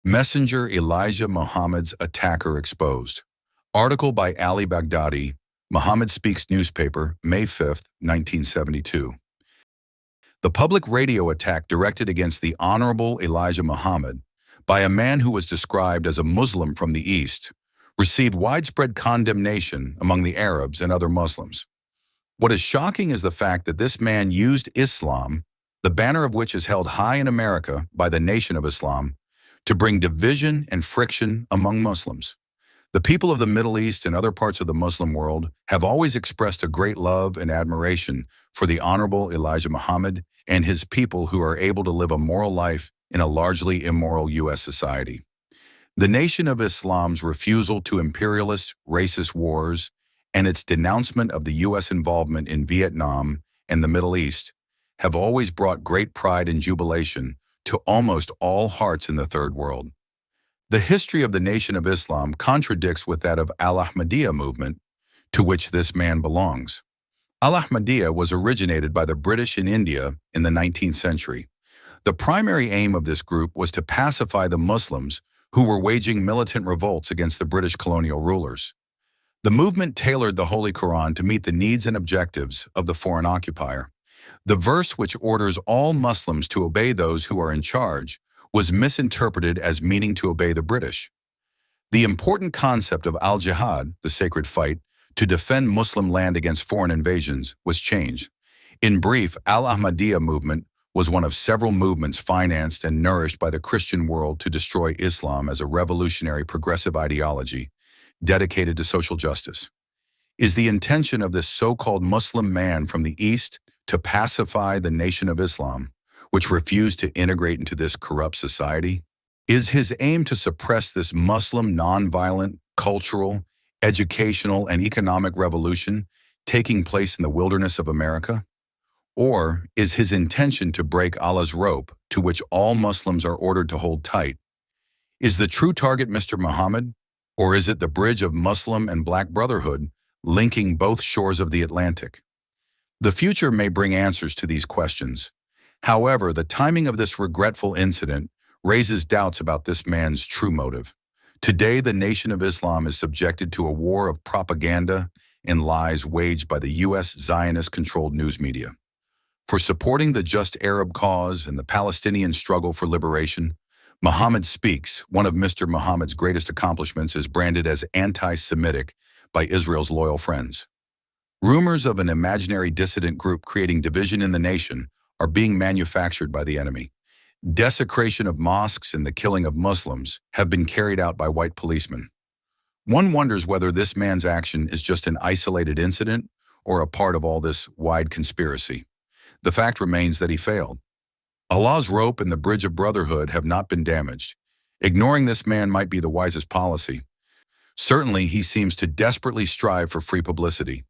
Messenger Elijah Muhammad's attacker exposed. Article by Ali Baghdadi, Muhammad Speaks newspaper, May 5, 1972. The public radio attack directed against the Honorable Elijah Muhammad by a man who was described as a Muslim from the East received widespread condemnation among the Arabs and other Muslims. What is shocking is the fact that this man used Islam, the banner of which is held high in America by the Nation of Islam, to bring division and friction among Muslims. The people of the Middle East and other parts of the Muslim world have always expressed a great love and admiration for the Honorable Elijah Muhammad and his people who are able to live a moral life in a largely immoral U.S. society. The Nation of Islam's refusal to imperialist, racist wars and its denouncement of the U.S. involvement in Vietnam and the Middle East have always brought great pride and jubilation to almost all hearts in the Third World. The history of the Nation of Islam contradicts with that of Al-Ahmadiyya movement, to which this man belongs. Al-Ahmadiyya was originated by the British in India in the 19th century. The primary aim of this group was to pacify the Muslims who were waging militant revolts against the British colonial rulers. The movement tailored the Holy Quran to meet the needs and objectives of the foreign occupier. The verse which orders all Muslims to obey those who are in charge was misinterpreted as meaning to obey the British. The important concept of al-jihad, the sacred fight, to defend Muslim land against foreign invasions, was changed. In brief, Al-Ahmadiyya movement was one of several movements financed and nourished by the Christian world to destroy Islam as a revolutionary progressive ideology dedicated to social justice. Is the intention of this so-called Muslim man from the East to pacify the Nation of Islam, which refused to integrate into this corrupt society? Is his aim to suppress this Muslim nonviolent, cultural, educational, and economic revolution taking place in the wilderness of America? Or is his intention to break Allah's rope to which all Muslims are ordered to hold tight? Is the true target Mr. Muhammad, or is it the bridge of Muslim and Black brotherhood linking both shores of the Atlantic? The future may bring answers to these questions. However, the timing of this regretful incident raises doubts about this man's true motive. Today, the Nation of Islam is subjected to a war of propaganda and lies waged by the U.S. Zionist-controlled news media. For supporting the just Arab cause and the Palestinian struggle for liberation, Muhammad Speaks, one of Mr. Muhammad's greatest accomplishments, is branded as anti-Semitic by Israel's loyal friends. Rumors of an imaginary dissident group creating division in the nation are being manufactured by the enemy. Desecration of mosques and the killing of Muslims have been carried out by white policemen. One wonders whether this man's action is just an isolated incident or a part of all this wide conspiracy. The fact remains that he failed. Allah's rope and the bridge of brotherhood have not been damaged. Ignoring this man might be the wisest policy. Certainly, he seems to desperately strive for free publicity.